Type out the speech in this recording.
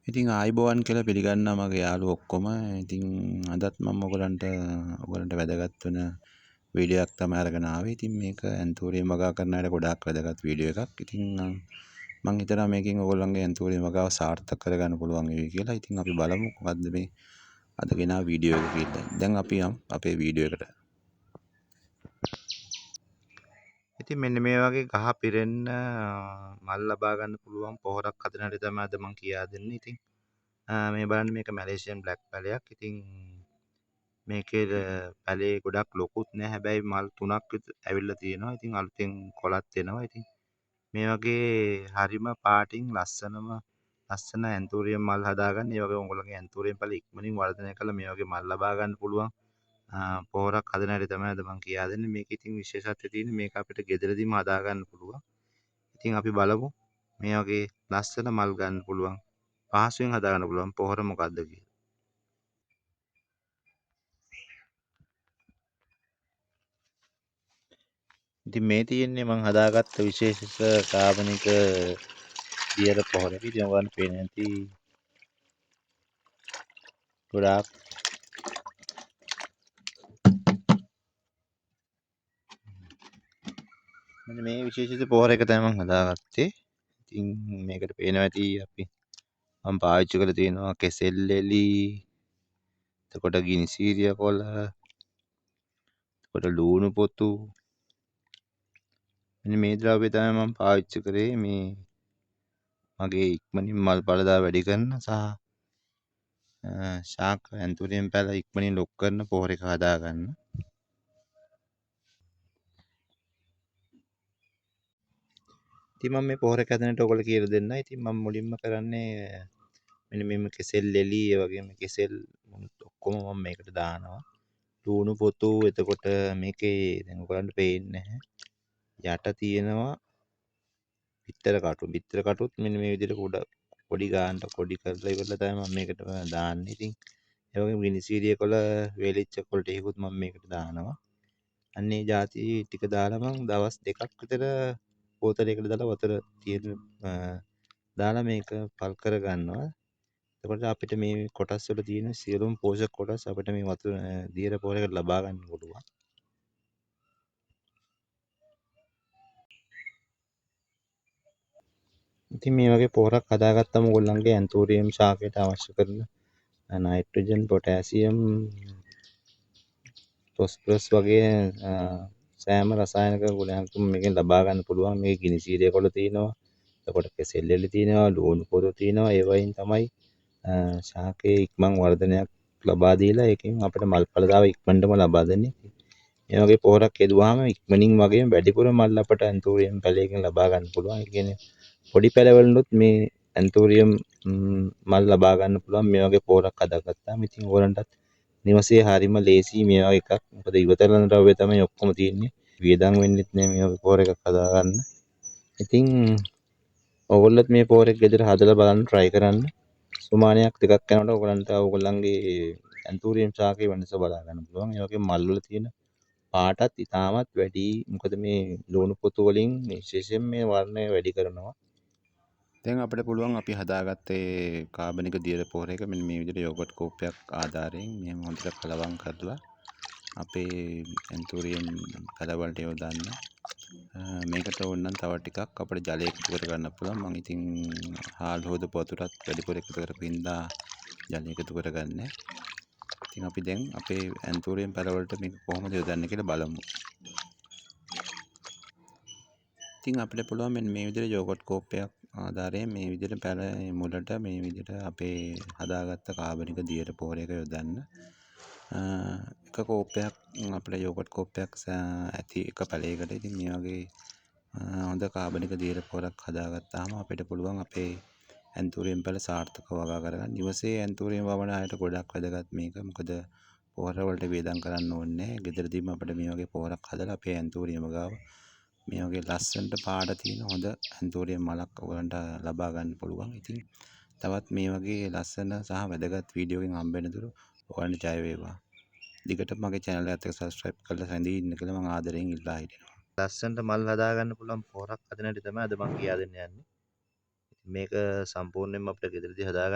ඉතින් ආයිබෝවන් කියලා පිළිගන්නවා මගේ යාළුවෝ ඔක්කොම. ඉතින් අදත් මම ඔයගලන්ට වැදගත් වෙන වීඩියෝ එකක් තමයි අරගෙන ආවේ. ඉතින් මේක ඇන්තූරියම් වගා කරන අයට ගොඩාක් වැදගත් වීඩියෝ එකක්. ඉතින් මම හිතනවා මේකෙන් ඔයගොල්ලන්ගේ ඇන්තූරියම් වගාව සාර්ථක කරගන්න පුළුවන් වෙයි කියලා. ඉතින් අපි බලමු මොකද්ද මේ අද ගෙනා වීඩියෝ එක කියලා. දැන් අපි යමු අපේ වීඩියෝ එකට. ඉතින් මෙන්න මේ වගේ ගහ පිරෙන්න මල් ලබා ගන්න පුළුවන් පොහොරක් හදන හැටි තමයි අද මම කියා දෙන්නේ. ඉතින් මේ බලන්න මේක මැලේසියන් බ්ලැක් පැලයක්. ඉතින් මේකේ පැලේ ගොඩක් ලොකුත් නෑ. හැබැයි මල් 3ක් විතර ඇවිල්ලා තියෙනවා. ඉතින් අලුතෙන් කොළත් එනවා. ඉතින් මේ වගේ හරිම පාටින් ලස්සන ඇන්තූරියම් මල් හදාගන්න. ඒ වගේ උඹලගේ ඇන්තූරියම් පැල ඉක්මනින් වර්ධනය කරලා මේ වගේ මල් ලබා ගන්න පුළුවන් පොහොරක් හදන හැටි තමයි අද මම කියා දෙන්නේ. මේක ඉතින් විශේෂත්වය තියෙන්නේ මේක අපිට ගෙදරදීම හදා ගන්න පුළුවන්. ඉතින් අපි බලමු මේ වගේ ලස්සන මල් ගන්න පුළුවන් පහසුවෙන් හදා ගන්න පුළුවන් පොහොර මොකක්ද කියලා. ඉතින් මේ තියෙන්නේ මම හදාගත්ත විශේෂ කාබනික දියර පොහොරක. ඉතින් ඔයගොල්ලන්ට පේන්නේ නැති ගොඩාක් මෙන්න මේ විශේෂිත පොහොර එක තමයි මම හදාගත්තේ. ඉතින් මේකට පේනවා ඇති අපි මම පාවිච්චි කරලා තියෙනවා කෙසෙල් එලි, එතකොට ගිනිසීරිය කොළ, එතකොට ලූණු පොතු. මෙන්න මේ ද්‍රව්‍ය තමයි මම පාවිච්චි කරේ මේ මගේ ඉක්මනින් මල් ඵලදාව වැඩි කරන සහ ශාක ඇන්තූරියම් පැල ඉක්මනින් ලොක් කරන පොහොර එක හදාගන්න. ඉතින් මම මේ පොහොර එක හදන්නට ඔයගොල්ලෝ කියලා දෙන්න. ඉතින් මම මුලින්ම කරන්නේ මෙන්න මේ කෙසෙල් එලි ඒ වගේම කෙසෙල් මුණුත් ඔක්කොම මම මේකට දානවා. ලූණු පොතු එතකොට මේකේ දැන් ඔයගලන්ට පේන්නේ නැහැ. යට තියෙනවා බිත්තර කටු. බිත්තර කටුත් මෙන්න මේ විදිහට පොඩි ගානට පොඩි කරලා ඉවරලා තමයි මම මේකට දාන්නේ. ඉතින් ඒ වගේම ගිනිසීරිය කොළ වේලිච්ච කොළ ටිකකුත් මම මේකට දානවා. අන්නේ ಜಾති ටික දාලා මම දවස් 2ක් විතර බෝතලයකට දාලා වතුර තියෙන දාලා මේක පල් කර ගන්නවා. එතකොට අපිට මේ කොටස් වල තියෙන සියලුම පෝෂක කොටස් අපිට මේ වතුර දියර පොහොරයකට ලබා ගන්න පුළුවන්. ඉතින් මේ වගේ පොහොරක් හදාගත්තම ඔයගොල්ලන්ගේ ඇන්තූරියම් ශාකයට අවශ්‍ය කරන නයිට්‍රජන්, පොටෑසියම්, ෆොස්ෆරස් වගේ සෑම රසායනික ගුණයක්ම මේකෙන් ලබා ගන්න පුළුවන්. මේ ගිනිසීරිය කොළ තියෙනවා. එතකොට කෙසෙල් එලි තියෙනවා, ලූණු පොතු තියෙනවා. ඒ වයින් තමයි ශාකයේ ඉක්මන් වර්ධනයක් ලබා දීලා ඒකෙන් අපිට මල් ඵලදාව ඉක්මනටම ලබා දෙන්නේ. මේ වගේ පොහොරක් යෙදුවාම ඉක්මනින් වගේම වැඩිපුර මල් අපට ඇන්තූරියම් පැලයකින් ලබා ගන්න පුළුවන්. ඒ කියන්නේ පොඩි පැලවලුත් මේ ඇන්තූරියම් මල් ලබා ගන්න පුළුවන් මේ වගේ පොහොරක් හදාගත්තාම. ඉතින් ඕගලන්ටත් නිවසේ හරීම ලේසි මේ වගේ එකක්. මොකද ඉවතලන ද්‍රව්‍ය තමයි ඔක්කොම තියෙන්නේ. වියදම් වෙන්නෙත් නෑ මේ වගේ පොහොර එකක් හදාගන්න. ඉතින් ඕගොල්ලොත් මේ පොහොර එක ගෙදර හදලා බලන්න try කරන්න. සුමානයක් දෙකක් යනකොට ඔයගලන්ට ඔයගොල්ලන්ගේ ඇන්තූරියම් ශාකයේ වෙනස බලා ගන්න පුළුවන්. ඒ වගේ මල් වල තියෙන පාටත් ඉතාමත් වැඩි. මොකද මේ ලුණු පොතු වලින් විශේෂයෙන් මේ වර්ණය වැඩි කරනවා. දැන් අපිට පුළුවන් අපි හදාගත්තේ කාබනික දියර පොහොර එක මෙන්න මේ විදිහට යෝගට් කෝප්පයක් ආධාරයෙන් මෙහෙම හොඳට කලවම් කරලා අපේ ඇන්තූරියම් පැලවලට යොදන්න. මේකට ඕන නම් තව ටිකක් අපිට ජලය එකතු කර ගන්න පුළුවන්. මම ඉතින් හාල් හොදපු වතුරත් වැඩිපුර එකතු කරපින්දා ජලය එකතු කරගන්නේ. ඉතින් අපි දැන් අපේ ඇන්තූරියම් පැලවලට මේක කොහොමද යොදන්නේ කියලා බලමු. ඉතින් අපිට පුළුවන් මෙන්න මේ විදිහට යෝගට් කෝප්පයක් ආධාරයෙන් මේ විදිහට පැල මුලට මේ විදිහට අපේ හදාගත්ත කාබනික දියර පොහොර එක යොදන්න. එක කෝප්පයක් අපිට යෝගට් කෝප්පයක් ඇති එක පැලයකට. ඉතින් මේ වගේ හොඳ කාබනික දියර පොහොරක් හදාගත්තාම අපිට පුළුවන් අපේ ඇන්තූරියම් පැල සාර්ථකව වගා කරගන්න. නිවසේ ඇන්තූරියම් වවන අයට ගොඩක් වැදගත් මේක. මොකද පොහොර වලට වේදම් කරන්න ඕනේ නැහැ. ගෙදරදීම අපිට මේ වගේ පොහොරක් හදලා අපේ ඇන්තූරියම ගාව මේ වගේ ලස්සනට පාට තියෙන හොඳ ඇන්තූරියම් මලක් ඔයගලන්ට ලබා ගන්න පුළුවන්. ඉතින් තවත් මේ වගේ ලස්සන සහ වැදගත් වීඩියෝ එකකින් හම්බ වෙන තුරු ඔයගලන්ට ජය වේවා. දිගටම මගේ channel එකත් එක්ක subscribe කරලා සැඳී ඉන්න කියලා මම ආදරෙන් ඉල්ලා හිටිනවා. ලස්සනට මල් හදා ගන්න පුළුවන් පොහොරක් හදන හැටි තමයි අද මම කියා දෙන්න යන්නේ. මේක සම්පූර්ණයෙන්ම අපිට ගෙදරදී හදා ගන්න